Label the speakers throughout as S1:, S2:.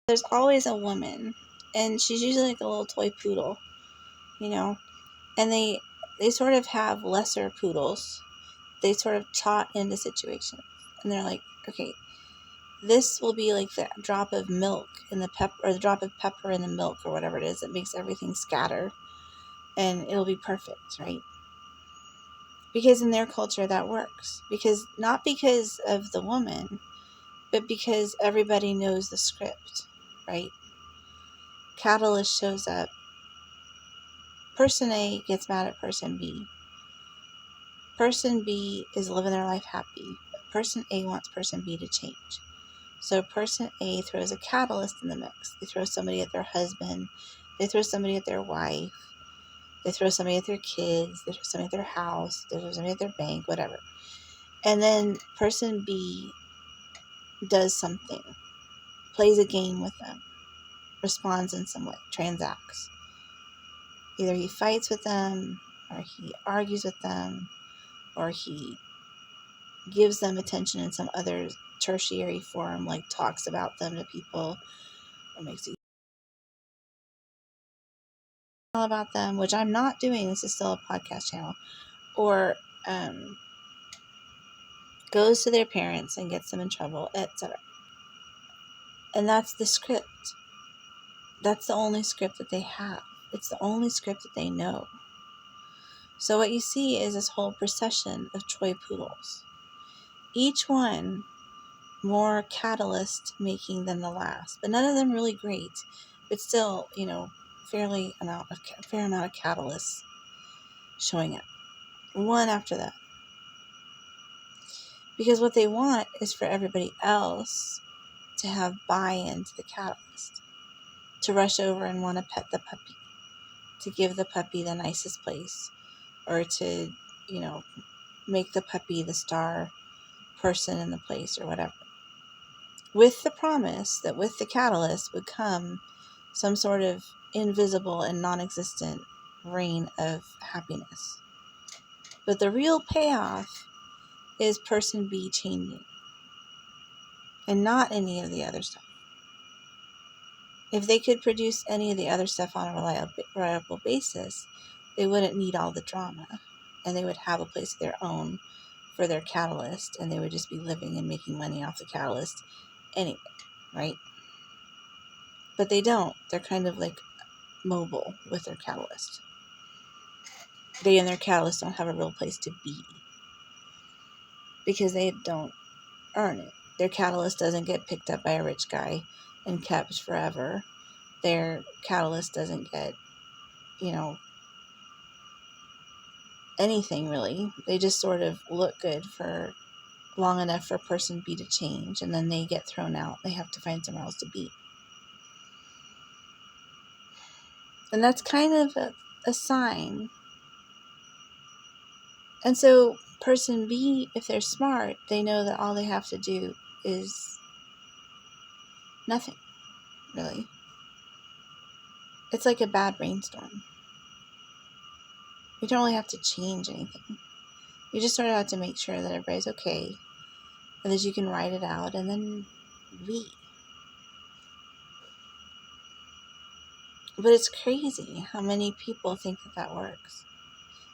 S1: There's always a woman, and she's usually like a little toy poodle, you know, and they sort of have lesser poodles. They sort of tot into situations, and they're like, okay, this will be like the drop of milk in the pepper, or the drop of pepper in the milk, or whatever it is that makes everything scatter, and it'll be perfect, right? Because in their culture that works. Because not because of the woman, but because everybody knows the script, right? Catalyst shows up. Person A gets mad at person B. Person B is living their life happy. But person A wants person B to change. So person A throws a catalyst in the mix. They throw somebody at their husband. They throw somebody at their wife. They throw somebody at their kids. They throw somebody at their house. They throw somebody at their bank, whatever. And then person B does something, plays a game with them, responds in some way, transacts. Either he fights with them, or he argues with them, or he gives them attention in some other tertiary form, like talks about them to people, or makes a about them, which I'm not doing. This is still a podcast channel. Or goes to their parents and gets them in trouble, etc. And that's the script. That's the only script that they have. It's the only script that they know. So what you see is this whole procession of toy poodles. Each one more catalyst making than the last, but none of them really great. But still, fair amount of catalysts showing up, one after that. Because what they want is for everybody else to have buy-in to the catalyst, to rush over and want to pet the puppy, to give the puppy the nicest place, or to, make the puppy the star person in the place or whatever. With the promise that with the catalyst would come some sort of invisible and non-existent reign of happiness. But the real payoff is person B changing, and not any of the other stuff. If they could produce any of the other stuff on a reliable basis, they wouldn't need all the drama, and they would have a place of their own for their catalyst, and they would just be living and making money off the catalyst anyway, right? But they don't. They're kind of like mobile with their catalyst. They and their catalyst don't have a real place to be because they don't earn it. Their catalyst doesn't get picked up by a rich guy and kept forever. Their catalyst doesn't get, anything really. They just sort of look good for long enough for person B to change, and then they get thrown out. They have to find somewhere else to be. And that's kind of a sign. And so person B, if they're smart, they know that all they have to do is nothing, really. It's like a bad rainstorm. You don't really have to change anything. You just sort of have to make sure that everybody's okay, and that you can ride it out, and then be. But it's crazy how many people think that works.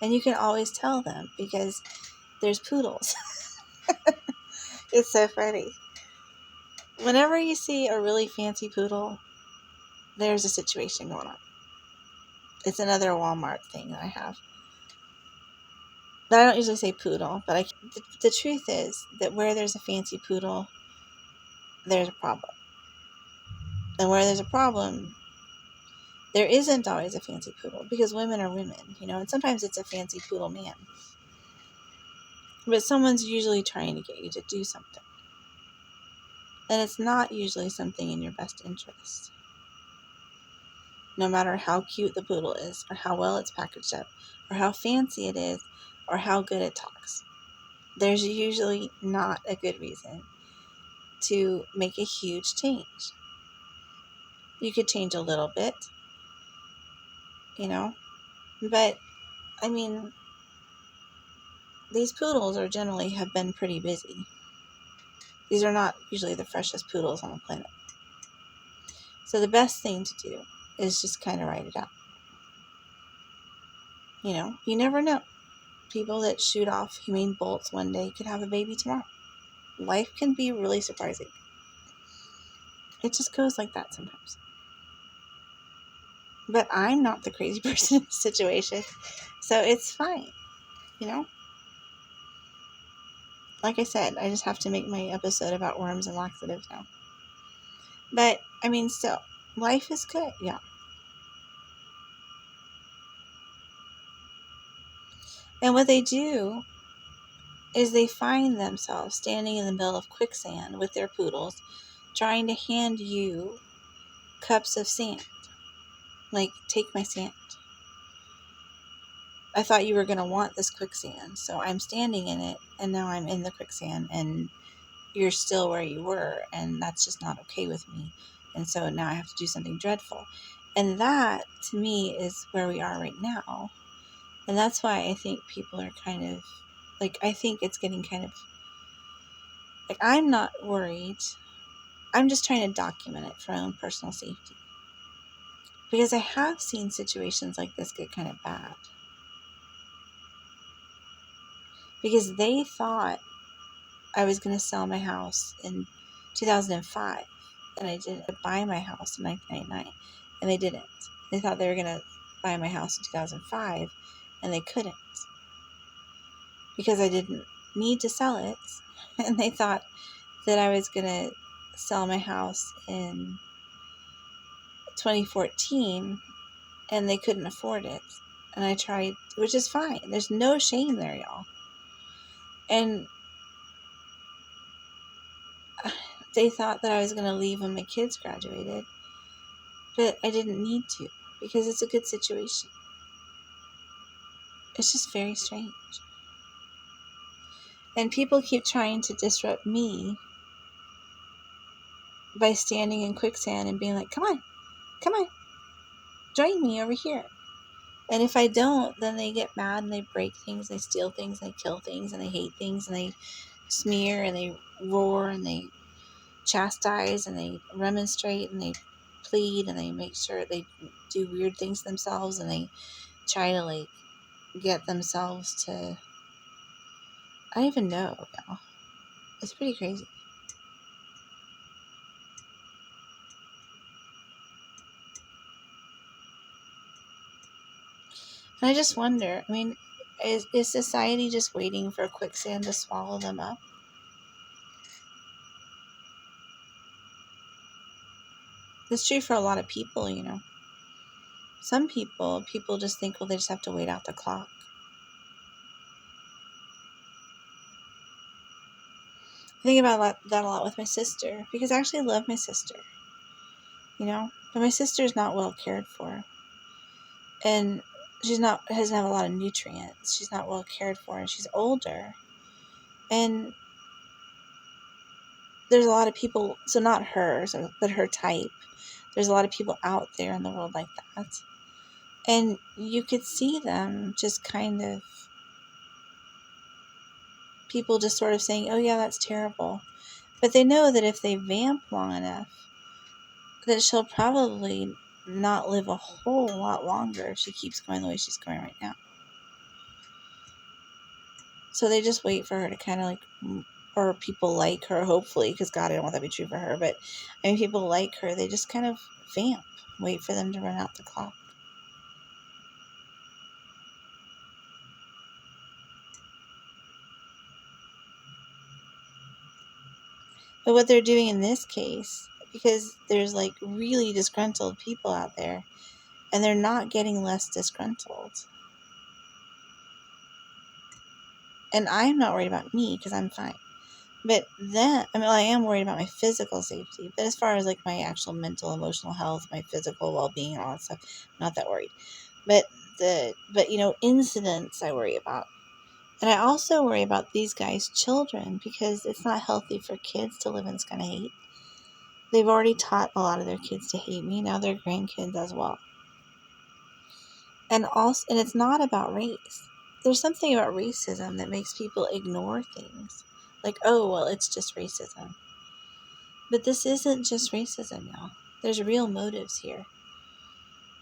S1: And you can always tell them because there's poodles. It's so funny. Whenever you see a really fancy poodle, there's a situation going on. It's another Walmart thing that I have. But I don't usually say poodle, but the truth is that where there's a fancy poodle, there's a problem. And where there's a problem, there isn't always a fancy poodle, because women are women, and sometimes it's a fancy poodle man. But someone's usually trying to get you to do something. And it's not usually something in your best interest. No matter how cute the poodle is, or how well it's packaged up, or how fancy it is, or how good it talks, there's usually not a good reason to make a huge change. You could change a little bit, but I mean, these poodles are generally have been pretty busy. These are not usually the freshest poodles on the planet. So the best thing to do is just kind of write it out. You never know. People that shoot off humane bolts one day could have a baby tomorrow. Life can be really surprising. It just goes like that sometimes. But I'm not the crazy person in the situation, so it's fine, you know? Like I said, I just have to make my episode about worms and laxatives now. But, still, life is good, yeah. And what they do is they find themselves standing in the middle of quicksand with their poodles, trying to hand you cups of sand. Like, take my sand. I thought you were going to want this quicksand, so I'm standing in it, and now I'm in the quicksand, and you're still where you were, and that's just not okay with me. And so now I have to do something dreadful. And that, to me, is where we are right now. And that's why I think people are kind of, I think it's getting kind of, I'm not worried. I'm just trying to document it for my own personal safety. Because I have seen situations like this get kind of bad. Because they thought I was going to sell my house in 2005, and I didn't buy my house in 1999, and they didn't. They thought they were going to buy my house in 2005, and they couldn't because I didn't need to sell it, and they thought that I was going to sell my house in 2014, and they couldn't afford it, and I tried, which is fine. There's no shame there, y'all. And they thought that I was going to leave when my kids graduated, but I didn't need to because it's a good situation. It's just very strange. And people keep trying to disrupt me by standing in quicksand and being like, come on, join me over here. And if I don't, then they get mad and they break things, they steal things, they kill things, and they hate things, and they smear, and they roar, and they chastise, and they remonstrate, and they plead, and they make sure they do weird things themselves, and they try to get themselves to, I don't even know, y'all. It's pretty crazy. And I just wonder, is society just waiting for quicksand to swallow them up? It's true for a lot of people, Some people just think, well, they just have to wait out the clock. I think about that a lot with my sister, because I actually love my sister, But my sister's not well cared for. And doesn't have a lot of nutrients. She's not well cared for, and she's older. And there's a lot of people, so not her, but her type. There's a lot of people out there in the world like that. And you could see them just kind of, people just sort of saying, oh yeah, that's terrible. But they know that if they vamp long enough, that she'll probably not live a whole lot longer if she keeps going the way she's going right now. So they just wait for her to kind of or people like her, hopefully, because God, I don't want that to be true for her, but people like her, they just kind of vamp, wait for them to run out the clock. But what they're doing in this case, because there's really disgruntled people out there, and they're not getting less disgruntled. And I'm not worried about me because I'm fine. But then, I am worried about my physical safety. But as far as my actual mental, emotional health, my physical well-being, and all that stuff, I'm not that worried. But incidents I worry about. And I also worry about these guys' children, because it's not healthy for kids to live in this kind of hate. They've already taught a lot of their kids to hate me. Now their grandkids as well. And it's not about race. There's something about racism that makes people ignore things. Oh, well, it's just racism. But this isn't just racism, y'all. There's real motives here.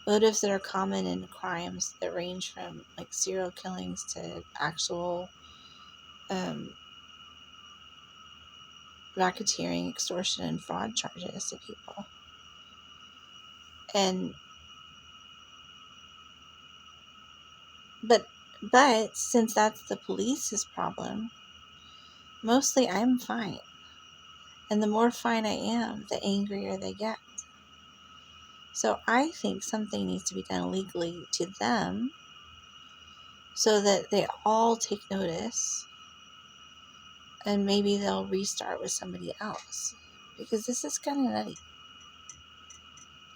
S1: Motives that are common in crimes that range from like serial killings to actual um, racketeering, extortion, and fraud charges to people. And but since that's the police's problem, mostly I'm fine. And the more fine I am, the angrier they get. So I think something needs to be done legally to them so that they all take notice, and maybe they'll restart with somebody else. Because this is kind of nutty.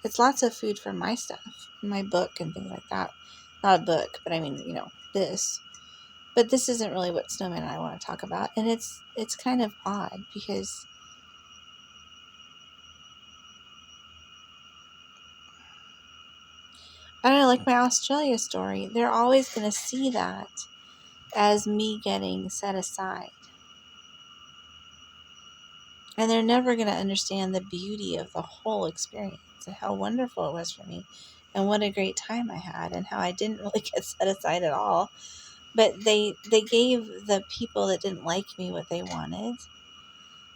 S1: It's lots of food for my stuff, my book and things like that. Not a book, but I mean, this. But this isn't really what Snowman and I want to talk about. And it's kind of odd because I don't know, like my Australia story, they're always going to see that as me getting set aside. And they're never going to understand the beauty of the whole experience and how wonderful it was for me and what a great time I had and how I didn't really get set aside at all. But they gave the people that didn't like me what they wanted.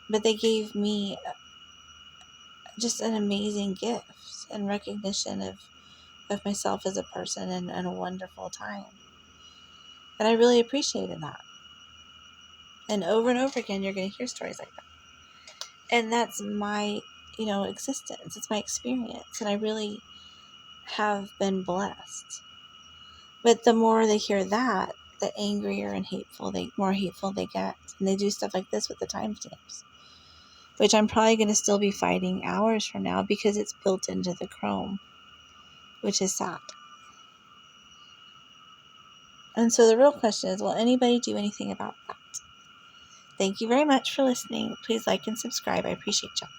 S1: But they gave me just an amazing gift and recognition of myself as a person and a wonderful time. And I really appreciated that. And over again, you're going to hear stories like that. And that's my, existence. It's my experience. And I really have been blessed. But the more they hear that, the angrier and more hateful they get. And they do stuff like this with the timestamps, which I'm probably going to still be fighting hours from now because it's built into the Chrome, which is sad. And so the real question is, will anybody do anything about that? Thank you very much for listening. Please like and subscribe. I appreciate y'all.